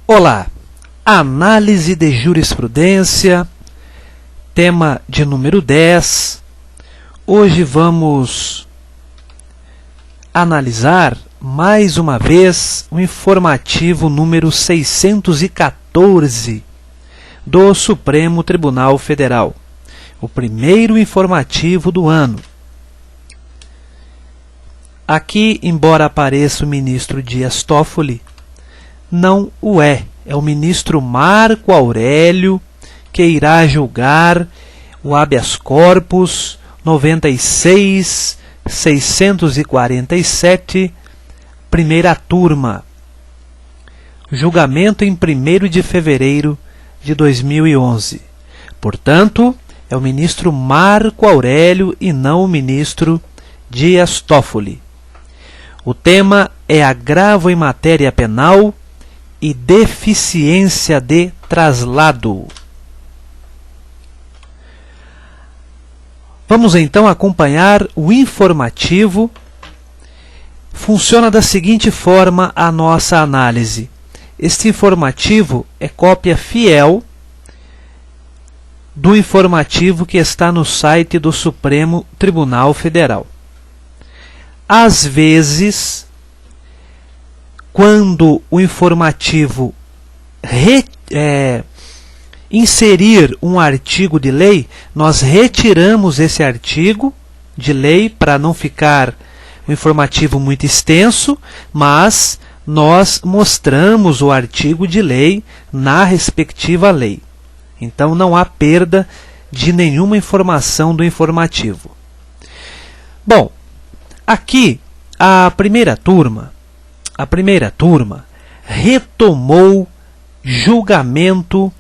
Olá, análise de jurisprudência, tema de número 10. Hoje vamos analisar mais uma vez o informativo número 614 do Supremo Tribunal Federal, o primeiro informativo do ano. Aqui, embora apareça o ministro Dias Toffoli, não o é. É o ministro Marco Aurélio que irá julgar o habeas corpus 96.647, primeira turma. Julgamento em 1º de fevereiro de 2011. Portanto, é o ministro Marco Aurélio e não o ministro Dias Toffoli. O tema é agravo em matéria penal e deficiência de traslado. Vamos então acompanhar o informativo. Funciona da seguinte forma a nossa análise. Este informativo é cópia fiel do informativo que está no site do Supremo Tribunal Federal. Às vezes, quando o informativo inserir um artigo de lei, nós retiramos esse artigo de lei para não ficar um informativo muito extenso, mas nós mostramos o artigo de lei na respectiva lei. Então não há perda de nenhuma informação do informativo. Bom, aqui a primeira turma retomou julgamento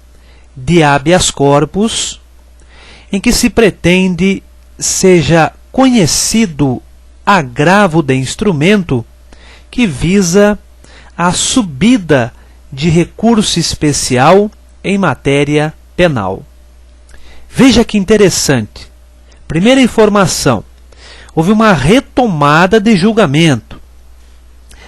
de habeas corpus, em que se pretende seja conhecido agravo de instrumento que visa a subida de recurso especial em matéria penal. Veja que interessante. Primeira informação: houve uma retomada de julgamento,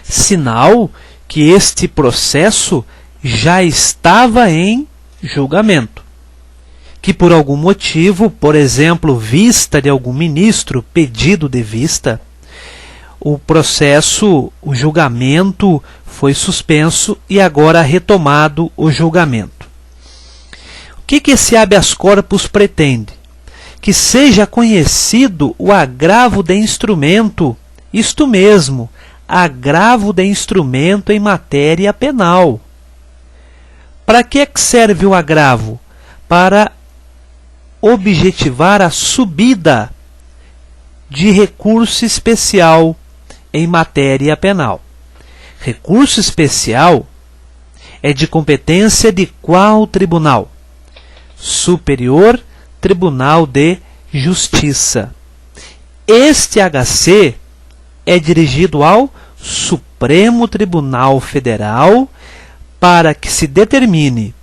sinal que este processo já estava em julgamento, que por algum motivo, por exemplo, vista de algum ministro, pedido de vista, o julgamento foi suspenso e agora retomado o julgamento. O que esse habeas corpus pretende? Que seja conhecido o agravo de instrumento, isto mesmo, agravo de instrumento em matéria penal. Para que serve o agravo? Para objetivar a subida de recurso especial em matéria penal. Recurso especial é de competência de qual tribunal? Superior Tribunal de Justiça. Este HC é dirigido ao Supremo Tribunal Federal para que se determine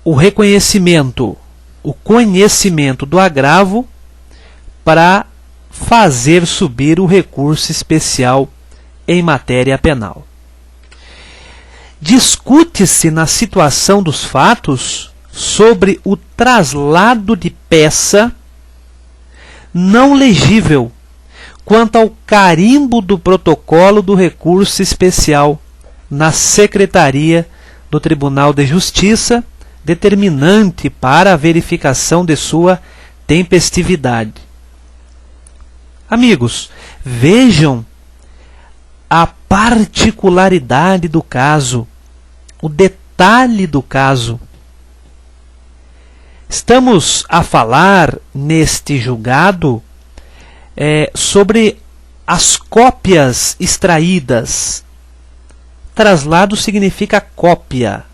o reconhecimento, o conhecimento do agravo para fazer subir o recurso especial em matéria penal. Discute-se na situação dos fatos sobre o traslado de peça não legível quanto ao carimbo do protocolo do recurso especial na Secretaria do Tribunal de Justiça, determinante para a verificação de sua tempestividade. Amigos, vejam a particularidade do caso, o detalhe do caso. Estamos a falar neste julgado sobre as cópias extraídas. Traslado significa cópia.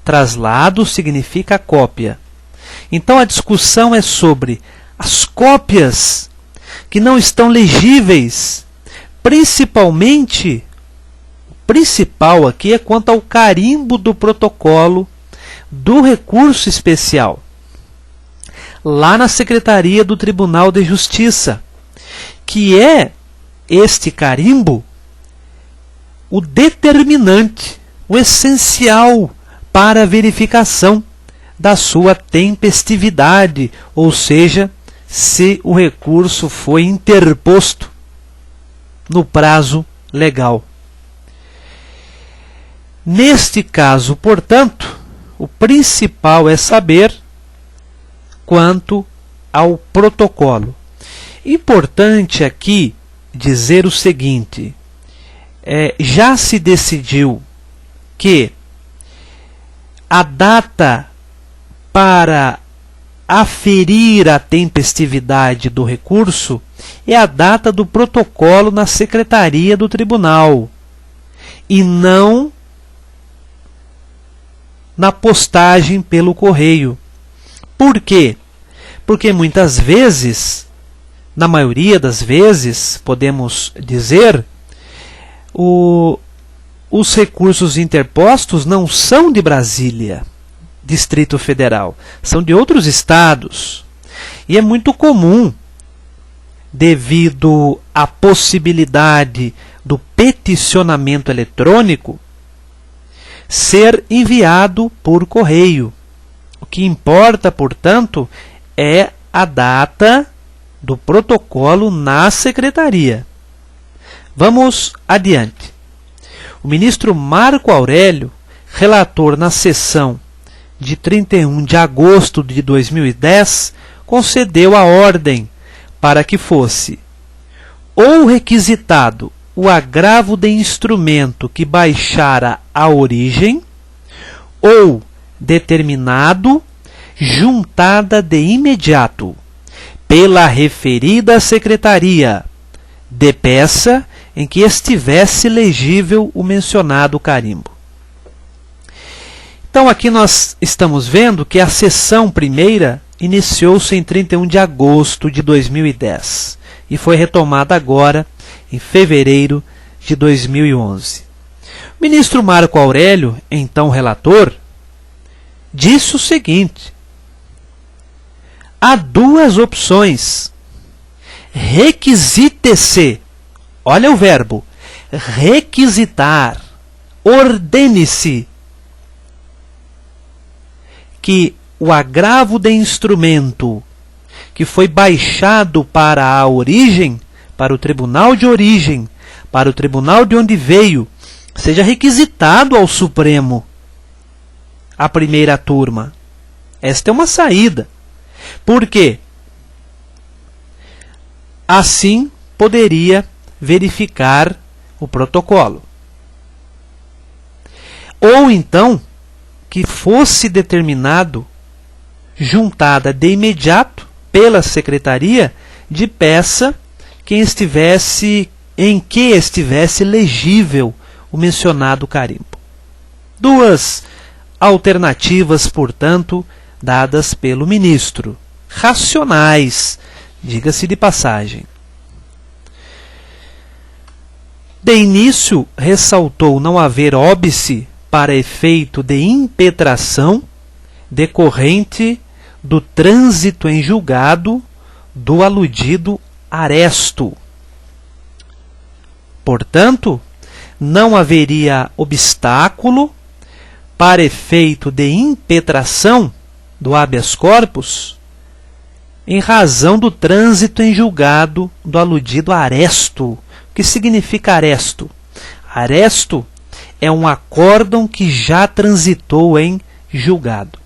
Traslado significa cópia. Então a discussão é sobre as cópias que não estão legíveis. Principalmente, o principal aqui é quanto ao carimbo do protocolo do recurso especial, lá na Secretaria do Tribunal de Justiça, que é este carimbo o determinante, o essencial para a verificação da sua tempestividade, ou seja, se o recurso foi interposto no prazo legal. Neste caso, portanto, o principal é saber quanto ao protocolo. Importante aqui dizer o seguinte: já se decidiu que a data para aferir a tempestividade do recurso é a data do protocolo na secretaria do tribunal e não na postagem pelo correio. Por quê? Porque muitas vezes, na maioria das vezes, podemos dizer, os recursos interpostos não são de Brasília, Distrito Federal, são de outros estados. E é muito comum, devido à possibilidade do peticionamento eletrônico, ser enviado por correio. O que importa, portanto, é a data do protocolo na secretaria. Vamos adiante. O ministro Marco Aurélio, relator na sessão de 31 de agosto de 2010, concedeu a ordem para que fosse ou requisitado o agravo de instrumento que baixara a origem, ou determinado juntada de imediato pela referida secretaria de peça em que estivesse legível o mencionado carimbo. Então aqui nós estamos vendo que a sessão primeira iniciou-se em 31 de agosto de 2010 e foi retomada agora em fevereiro de 2011. O ministro Marco Aurélio, então relator, disse o seguinte: há duas opções. Requisite-se, olha o verbo, requisitar, ordene-se que o agravo de instrumento que foi baixado para a origem, para o tribunal de origem, para o tribunal de onde veio, seja requisitado ao Supremo, a primeira turma. Esta é uma saída. Por quê? Assim poderia verificar o protocolo. Ou então, que fosse determinado, juntada de imediato pela secretaria de peça, em que estivesse legível o mencionado carimbo. Duas alternativas, portanto, dadas pelo ministro. Racionais, diga-se de passagem. De início, ressaltou não haver óbice para efeito de impetração decorrente do trânsito em julgado do aludido aresto. Portanto, não haveria obstáculo para efeito de impetração do habeas corpus em razão do trânsito em julgado do aludido aresto. O que significa aresto? Aresto é um acórdão que já transitou em julgado.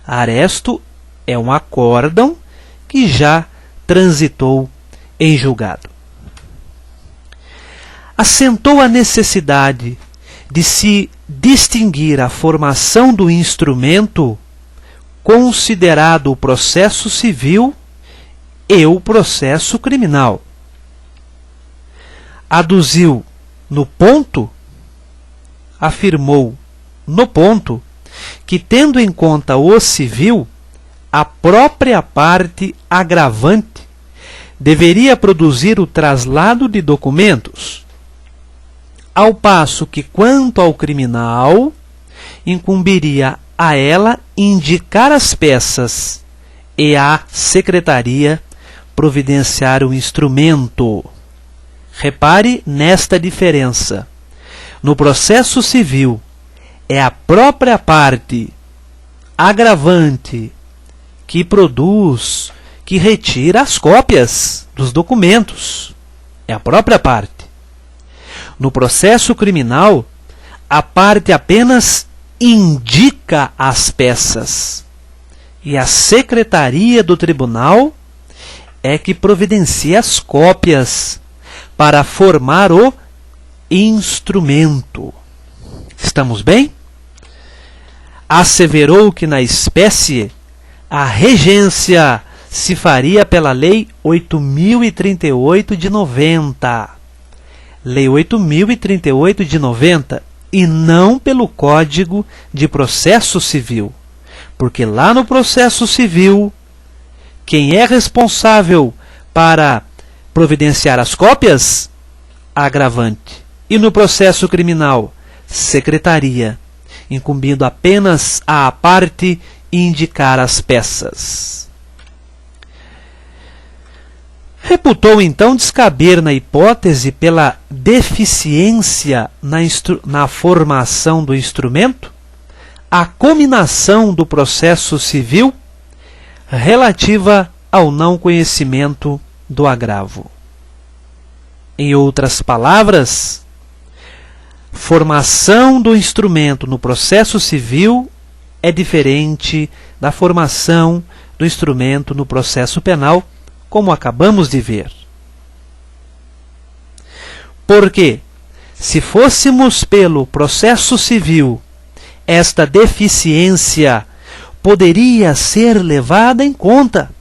Aresto é um acórdão que já transitou em julgado. Assentou a necessidade de se distinguir a formação do instrumento considerado o processo civil e o processo criminal. Aduziu no ponto, afirmou no ponto, que tendo em conta o civil, a própria parte agravante deveria produzir o traslado de documentos, ao passo que, quanto ao criminal, incumbiria a ela indicar as peças e à secretaria providenciar o instrumento. Repare nesta diferença. No processo civil, é a própria parte agravante que produz, que retira as cópias dos documentos. É a própria parte. No processo criminal, a parte apenas indica as peças. E a secretaria do tribunal é que providencia as cópias para formar o instrumento. Estamos bem? Asseverou que na espécie a regência se faria pela Lei 8.038 de 90. Lei 8.038 de 90 e não pelo Código de Processo Civil. Porque lá no processo civil, quem é responsável para providenciar as cópias? Agravante. E no processo criminal, secretaria, incumbindo apenas à parte indicar as peças. Reputou então descaber na hipótese pela deficiência na formação do instrumento a cominação do processo civil relativa ao não conhecimento do agravo. Em outras palavras, formação do instrumento no processo civil é diferente da formação do instrumento no processo penal, como acabamos de ver. Porque, se fôssemos pelo processo civil, esta deficiência poderia ser levada em conta.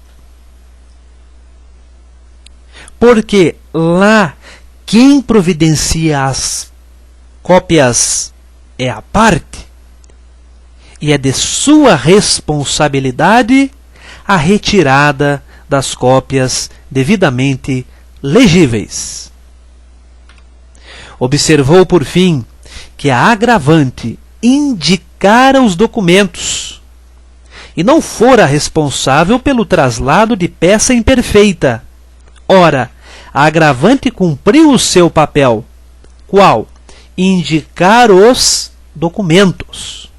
Porque lá quem providencia as cópias é a parte, e é de sua responsabilidade a retirada das cópias devidamente legíveis. Observou, por fim, que a agravante indicara os documentos e não fora responsável pelo traslado de peça imperfeita. Ora, a agravante cumpriu o seu papel. Qual? Indicar os documentos.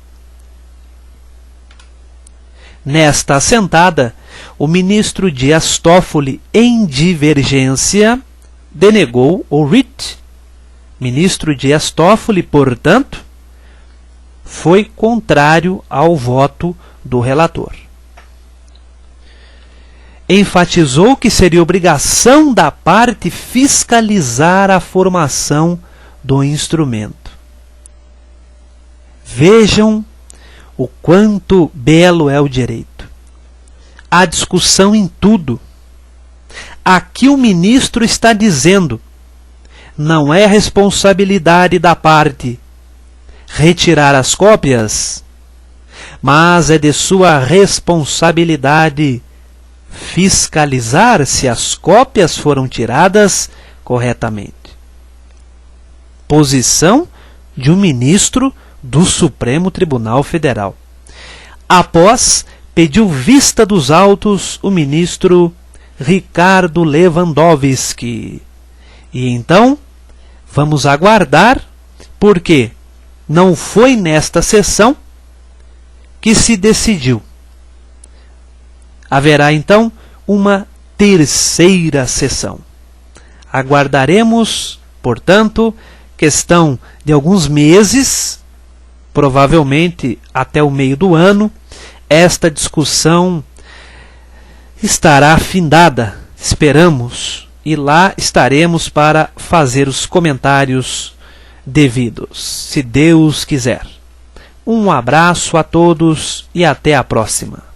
Nesta assentada, o ministro Dias Toffoli, em divergência, denegou o writ. Ministro Dias Toffoli, portanto, foi contrário ao voto do relator. Enfatizou que seria obrigação da parte fiscalizar a formação do instrumento. Vejam o quanto belo é o direito. Há discussão em tudo. Aqui o ministro está dizendo: não é responsabilidade da parte retirar as cópias, mas é de sua responsabilidade fiscalizar se as cópias foram tiradas corretamente. Posição de um ministro do Supremo Tribunal Federal. Após, pediu vista dos autos o ministro Ricardo Lewandowski. E então, vamos aguardar, porque não foi nesta sessão que se decidiu. Haverá então uma terceira sessão. Aguardaremos, portanto, questão de alguns meses, provavelmente até o meio do ano, esta discussão estará findada, esperamos, e lá estaremos para fazer os comentários devidos, se Deus quiser. Um abraço a todos e até a próxima.